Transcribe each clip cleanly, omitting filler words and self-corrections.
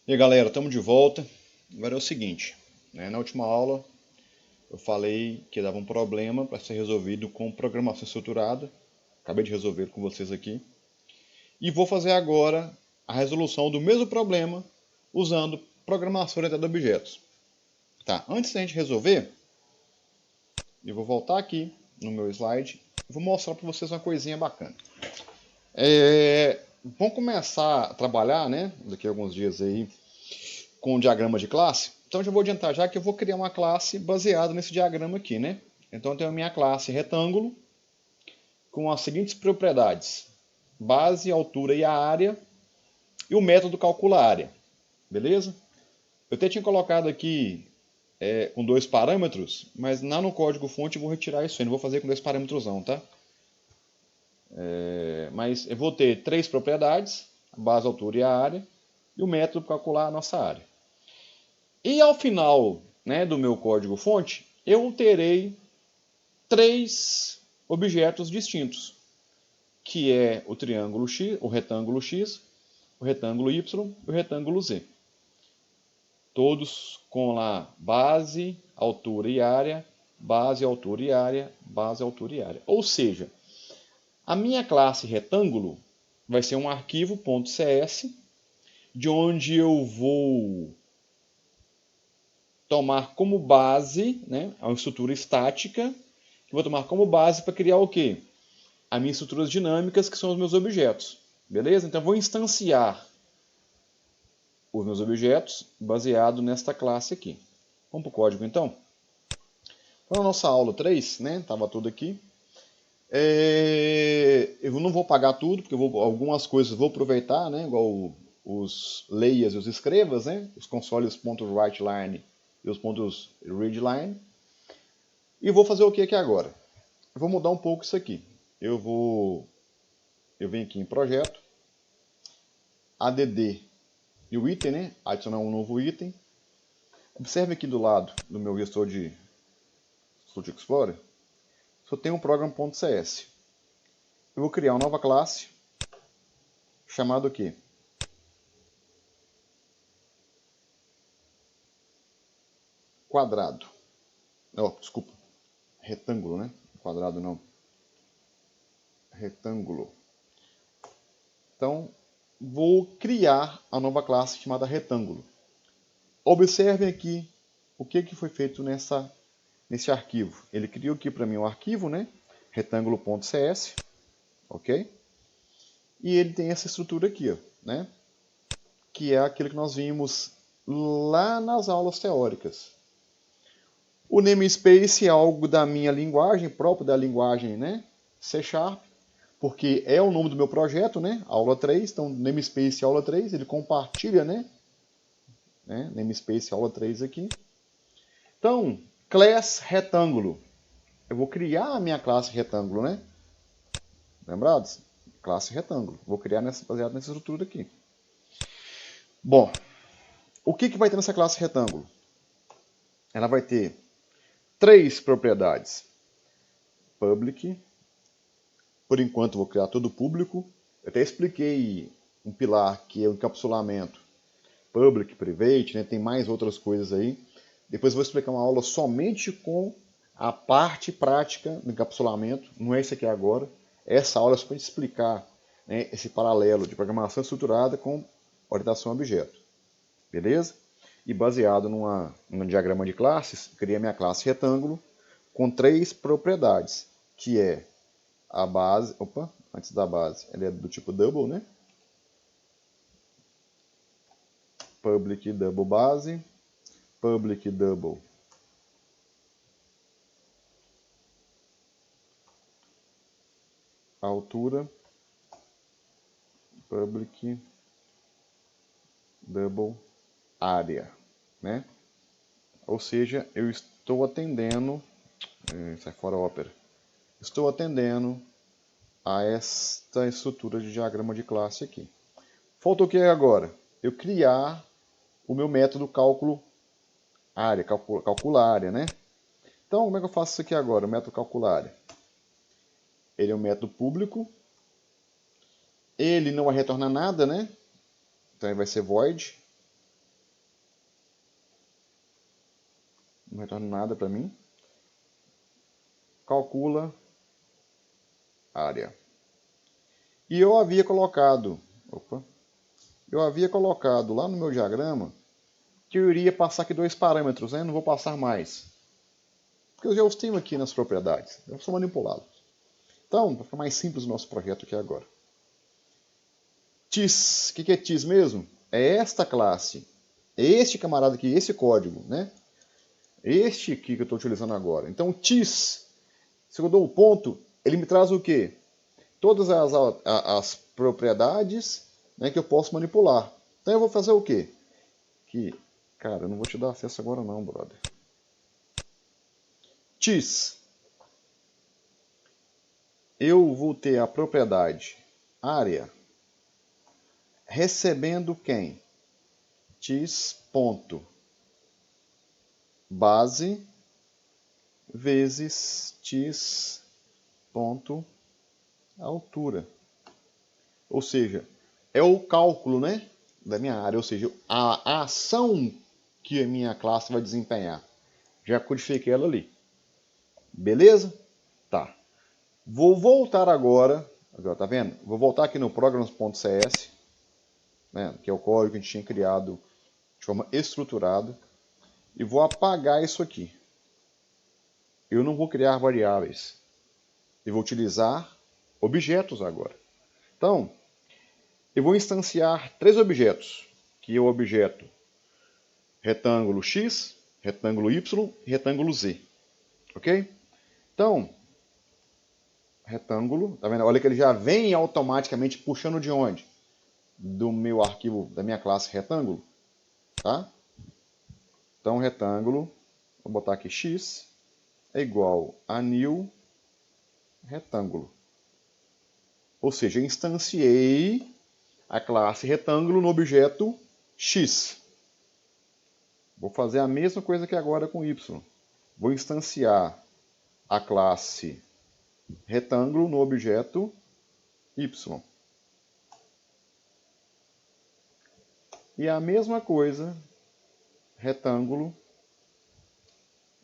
E aí, galera, estamos de volta. Agora é o seguinte, né? Na última aula eu falei que dava um problema para ser resolvido com programação estruturada. Acabei de resolver com vocês aqui. E vou fazer agora a resolução do mesmo problema usando programação orientada a objetos. Tá, antes da gente resolver, eu vou voltar aqui no meu slide e vou mostrar para vocês uma coisinha bacana. Vamos começar a trabalhar, né? Daqui a alguns dias aí com o diagrama de classe. Então já vou adiantar já que eu vou criar uma classe baseada nesse diagrama aqui, né? Então eu tenho a minha classe retângulo com as seguintes propriedades: base, altura e a área, e o método calcula a área. Beleza? Eu até tinha colocado aqui com dois parâmetros, mas lá no código fonte eu vou retirar isso aí, não vou fazer com dois parâmetros não, tá? Mas eu vou ter três propriedades: a base, a altura e a área, e o método para calcular a nossa área. E ao final, né, do meu código fonte, eu terei três objetos distintos, que é o triângulo X, o retângulo Y, e o retângulo Z. Todos com lá base, altura e área, base, altura e área, base, altura e área. Ou seja, a minha classe retângulo vai ser um arquivo .cs, de onde eu vou tomar como base, né, uma estrutura estática, que vou tomar como base para criar o quê? As minhas estruturas dinâmicas, que são os meus objetos. Beleza? Então eu vou instanciar os meus objetos baseado nesta classe aqui. Vamos para o código então? Então na nossa aula 3, né, estava tudo aqui. Eu não vou pagar tudo, porque algumas coisas eu vou aproveitar, né, igual os leias e os escrevas, né, os consoles.writeLine e os pontos readline. E vou fazer o que aqui agora? Eu vou mudar um pouco isso aqui. Eu venho aqui em projeto, add e o item, né? Adicionar um novo item. Observe aqui do lado do meu gestor de Studio Explorer, só tem um program.cs. Eu vou criar uma nova classe chamada o quê? Quadrado. Desculpa, retângulo, né? Quadrado não. Retângulo. Então, vou criar a nova classe chamada retângulo. Observem aqui o que foi feito nesse arquivo. Ele criou aqui para mim um arquivo, né? retângulo.cs, ok? E ele tem essa estrutura aqui, ó, né? Que é aquilo que nós vimos lá nas aulas teóricas. O namespace é algo da minha linguagem, próprio da linguagem, né? C#, porque é o nome do meu projeto, né? Aula 3, então namespace aula 3, ele compartilha, né? Namespace aula 3 aqui. Então, class retângulo. Eu vou criar a minha classe retângulo, né? Lembrados? Classe retângulo. Vou criar baseado nessa estrutura aqui. Bom, o que vai ter nessa classe retângulo? Ela vai ter três propriedades. Public. Por enquanto vou criar todo público. Eu até expliquei um pilar que é o encapsulamento. Public, private, né? Tem mais outras coisas aí. Depois eu vou explicar uma aula somente com a parte prática do encapsulamento. Não é isso aqui agora. Essa aula é só para explicar, né, esse paralelo de programação estruturada com orientação a objeto. Beleza? E baseado num diagrama de classes, criei a minha classe retângulo com três propriedades, que é a base, antes da base, ela é do tipo double, né? Public double base, public double altura, public double área, né? Ou seja, eu estou atendendo, sai fora Opera, estou atendendo a esta estrutura de diagrama de classe aqui. Falta o que agora? Eu criar o meu método cálculo área, calcula área, né? Então, como é que eu faço isso aqui agora, o método calcula área? Ele é um método público, ele não vai retornar nada, né? Então ele vai ser void, não retorna nada para mim. Calcula área. E eu havia colocado lá no meu diagrama que eu iria passar aqui 2 parâmetros, né? Não vou passar mais. Porque eu já os tenho aqui nas propriedades. Eu sou manipulado. Então, para ficar mais simples o nosso projeto aqui agora. TIS. O que é TIS mesmo? É esta classe. Este camarada aqui, esse código, né? Este aqui que eu estou utilizando agora. Então, TIS, se eu dou um ponto, ele me traz o quê? Todas as propriedades, né, que eu posso manipular. Então eu vou fazer o quê? Cara, eu não vou te dar acesso agora não, brother. TIS. Eu vou ter a propriedade área recebendo quem? TIS ponto base vezes TIS ponto altura. Ou seja, é o cálculo, né, da minha área, ou seja, a ação que a minha classe vai desempenhar. Já codifiquei ela ali. Beleza? Tá. Vou voltar agora, tá vendo? Vou voltar aqui no programs.cs, né, que é o código que a gente tinha criado de forma estruturada, e vou apagar isso aqui. Eu não vou criar variáveis. Eu vou utilizar objetos agora. Então, eu vou instanciar 3 objetos, que é o objeto retângulo X, retângulo Y e retângulo Z. Ok? Então, retângulo, tá vendo? Olha que ele já vem automaticamente puxando de onde? Do meu arquivo, da minha classe retângulo. Tá? Então, retângulo, vou botar aqui X, é igual a new retângulo. Ou seja, eu instanciei a classe retângulo no objeto X. Vou fazer a mesma coisa que agora com Y. Vou instanciar a classe retângulo no objeto Y. E a mesma coisa, retângulo,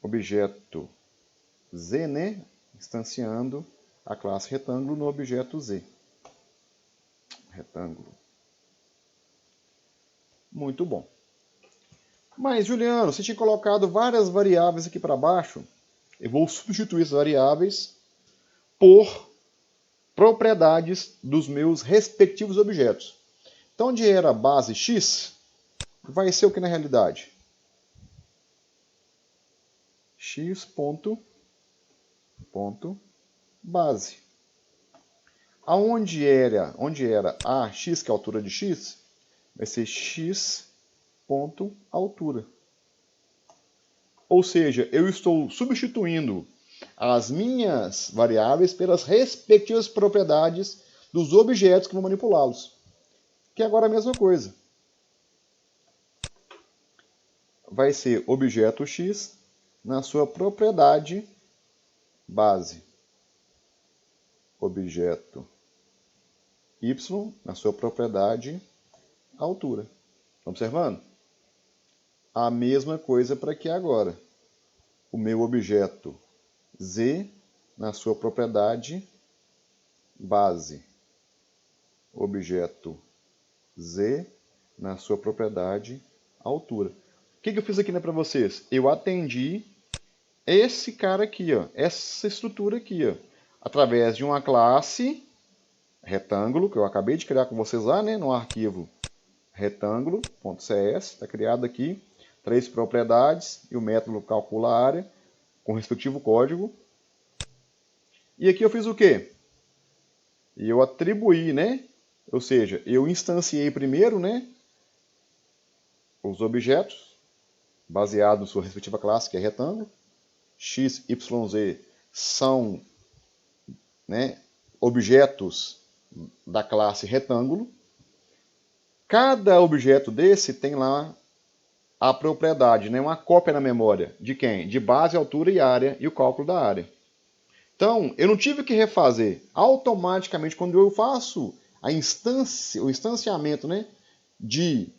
objeto Z, né? Instanciando a classe retângulo no objeto Z. Retângulo. Muito bom. Mas, Juliano, você tinha colocado várias variáveis aqui para baixo. Eu vou substituir essas variáveis por propriedades dos meus respectivos objetos. Então, onde era base X, vai ser o que na realidade? X ponto base. Onde era a X, que é a altura de X, vai ser X ponto altura. Ou seja, eu estou substituindo as minhas variáveis pelas respectivas propriedades dos objetos que vou manipulá-los. Que é agora a mesma coisa. Vai ser objeto X na sua propriedade base. Objeto Y na sua propriedade altura. Estão observando? A mesma coisa para aqui agora. O meu objeto Z na sua propriedade base. Objeto Z na sua propriedade altura. O que eu fiz aqui, né, para vocês? Eu atendi esse cara aqui, ó, essa estrutura aqui, ó, através de uma classe retângulo, que eu acabei de criar com vocês lá, né, no arquivo retângulo.cs, está criado aqui, 3 propriedades e o método calcula a área com o respectivo código. E aqui eu fiz o quê? Eu atribuí, né? Ou seja, eu instanciei primeiro, né, os objetos baseados na sua respectiva classe, que é retângulo. X, Y, Z são, né, objetos da classe retângulo. Cada objeto desse tem lá a propriedade, né, uma cópia na memória. De quem? De base, altura e área, e o cálculo da área. Então, eu não tive que refazer. Automaticamente, quando eu faço a instância, o instanciamento, né, de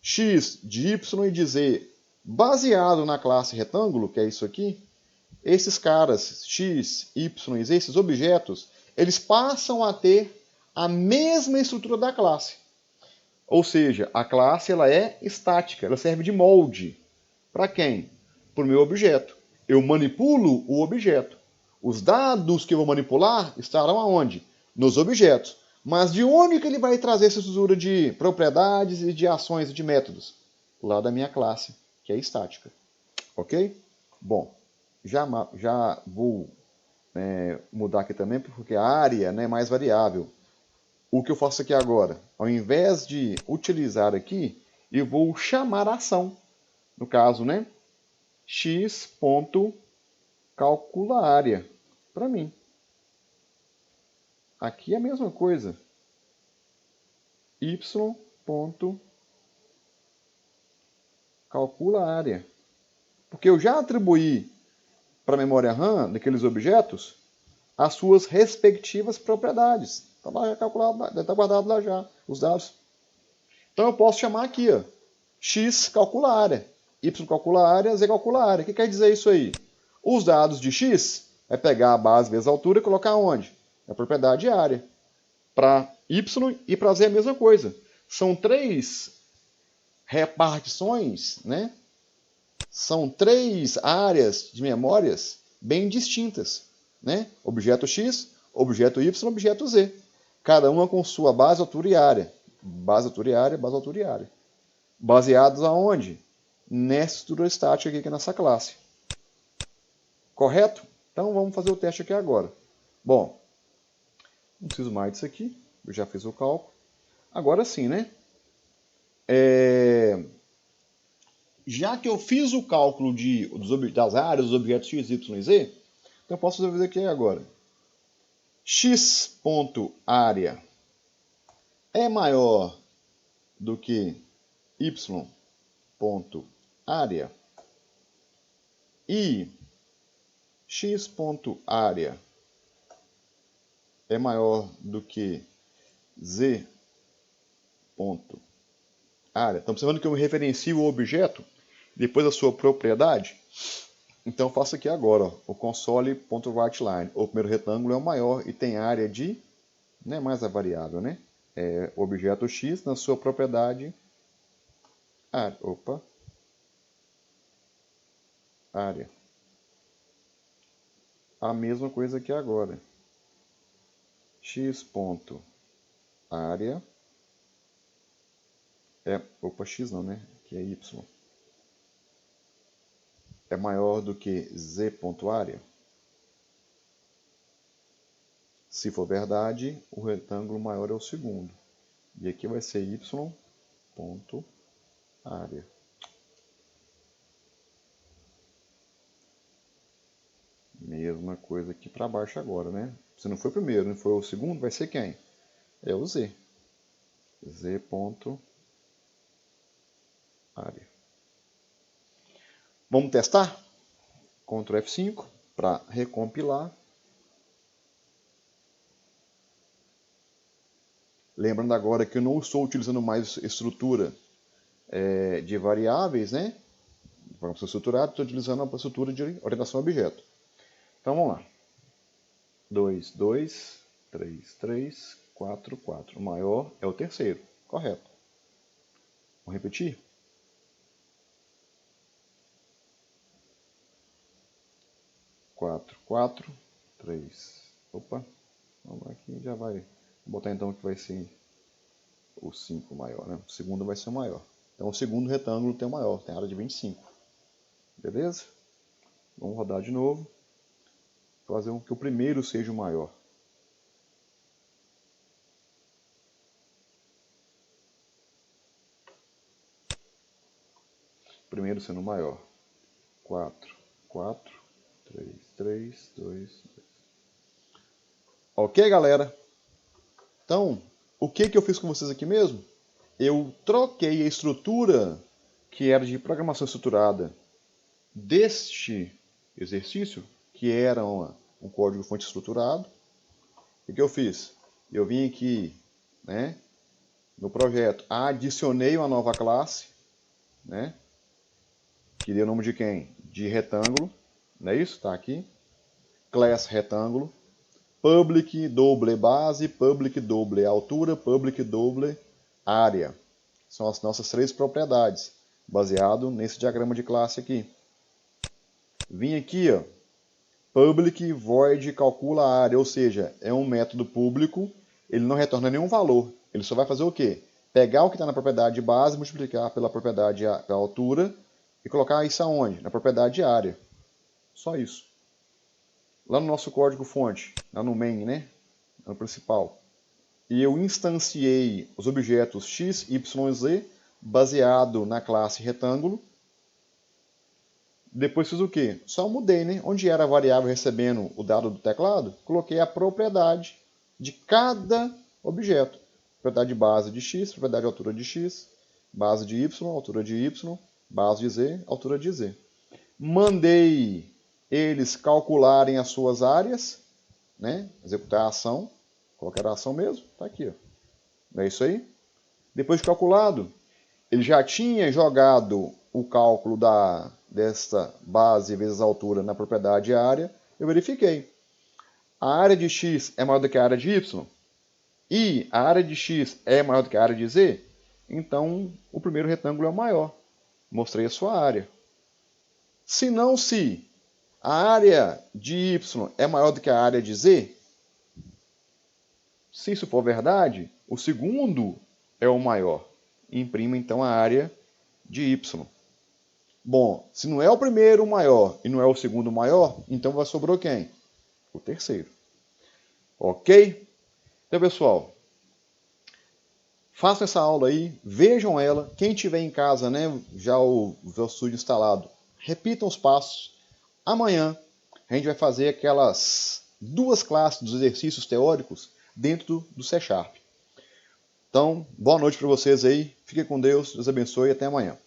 X, de Y e de Z Baseado na classe retângulo, que é isso aqui, esses caras, x, y e z, esses objetos, eles passam a ter a mesma estrutura da classe. Ou seja, a classe ela é estática, ela serve de molde. Para quem? Para o meu objeto. Eu manipulo o objeto. Os dados que eu vou manipular estarão aonde? Nos objetos. Mas de onde que ele vai trazer essa estrutura de propriedades e de ações e de métodos? Lá da minha classe, que é estática. Ok? Bom, já vou mudar aqui também, porque a área é mais variável. O que eu faço aqui agora? Ao invés de utilizar aqui, eu vou chamar a ação. No caso, né? x.calcula área. Para mim. Aqui é a mesma coisa. y.calcula área. Porque eu já atribuí para a memória RAM daqueles objetos as suas respectivas propriedades. Está lá calculado, deve estar guardado lá já, os dados. Então eu posso chamar aqui, ó, x calcula área, y calcula área, z calcula área. O que quer dizer isso aí? Os dados de x é pegar a base vezes a altura e colocar onde? Na propriedade de área. Para y e para z é a mesma coisa. São três repartições, né? São três áreas de memórias bem distintas, né? Objeto x, objeto y, objeto z. Cada uma com sua base, altura e área. Base, altura e área, base, altura e área. Baseados aonde? Nessa estrutura estática aqui nessa classe. Correto? Então vamos fazer o teste aqui agora. Bom, não preciso mais disso aqui. Eu já fiz o cálculo. Agora sim, né? Já que eu fiz o cálculo das áreas dos objetos x, y e z, então eu posso fazer aqui agora. x.área é maior do que y.área e x.área é maior do que z.área. Estão observando que eu referencio o objeto depois da sua propriedade? Então eu faço aqui agora, ó, o console.writeLine. O primeiro retângulo é o maior e tem área de, não é mais a variável, né? É o objeto x na sua propriedade área. Área. A mesma coisa aqui agora. x.área x não, né? Que é y. É maior do que z.área? Se for verdade, o retângulo maior é o segundo. E aqui vai ser y.área. Mesma coisa aqui para baixo agora, né? Se não foi o primeiro, não foi o segundo, vai ser quem? É o z. z.área. Vamos testar? Ctrl F5 para recompilar. Lembrando agora que eu não estou utilizando mais estrutura de variáveis, né? Programação estruturada, estou utilizando a estrutura de orientação a objeto. Então vamos lá. 2, 2, 3, 3, 4, 4. O maior é o terceiro. Correto. Vamos repetir? 4, 4, 3. Opa. Vamos aqui, já vai. Vou botar então que vai ser o 5 maior, né? O segundo vai ser o maior. Então o segundo retângulo tem o maior, tem área de 25. Beleza? Vamos rodar de novo. Fazer com que o primeiro seja o maior. Primeiro sendo o maior. 4, 4, 3, 3, 2, 2. Ok, galera? Então, o que eu fiz com vocês aqui mesmo? Eu troquei a estrutura que era de programação estruturada deste exercício, que era um código-fonte estruturado. O que eu fiz? Eu vim aqui, né, no projeto, adicionei uma nova classe, né, que deu o nome de quem? De retângulo, não é isso? Está aqui. Class retângulo. Public double base, public double altura, public double área. São as nossas 3 propriedades, baseado nesse diagrama de classe aqui. Vim aqui, ó, public void calcula a área, ou seja, é um método público, ele não retorna nenhum valor. Ele só vai fazer o quê? Pegar o que está na propriedade base, multiplicar pela propriedade da altura e colocar isso aonde? Na propriedade área. Só isso. Lá no nosso código-fonte, lá no main, né? No principal. E eu instanciei os objetos x, y e z baseado na classe retângulo. Depois fiz o quê? Só mudei, né? Onde era a variável recebendo o dado do teclado, coloquei a propriedade de cada objeto. Propriedade base de x, propriedade de altura de x, base de y, altura de y, base de z, altura de z. Mandei eles calcularem as suas áreas, né? Executar a ação. Qualquer ação mesmo, tá aqui, ó. É isso aí. Depois de calculado, ele já tinha jogado o cálculo desta base vezes a altura na propriedade área. Eu verifiquei. A área de x é maior do que a área de y e a área de x é maior do que a área de z, então o primeiro retângulo é o maior. Mostrei a sua área. Se não, se a área de y é maior do que a área de z, se isso for verdade, o segundo é o maior. Imprima então a área de y. Bom, se não é o primeiro o maior e não é o segundo o maior, então vai sobrou quem? O terceiro. Ok? Então, pessoal, façam essa aula aí, vejam ela. Quem tiver em casa, né, já o Visual Studio instalado, repitam os passos. Amanhã a gente vai fazer aquelas 2 classes dos exercícios teóricos dentro do C#. Então, boa noite para vocês aí. Fiquem com Deus, Deus abençoe e até amanhã.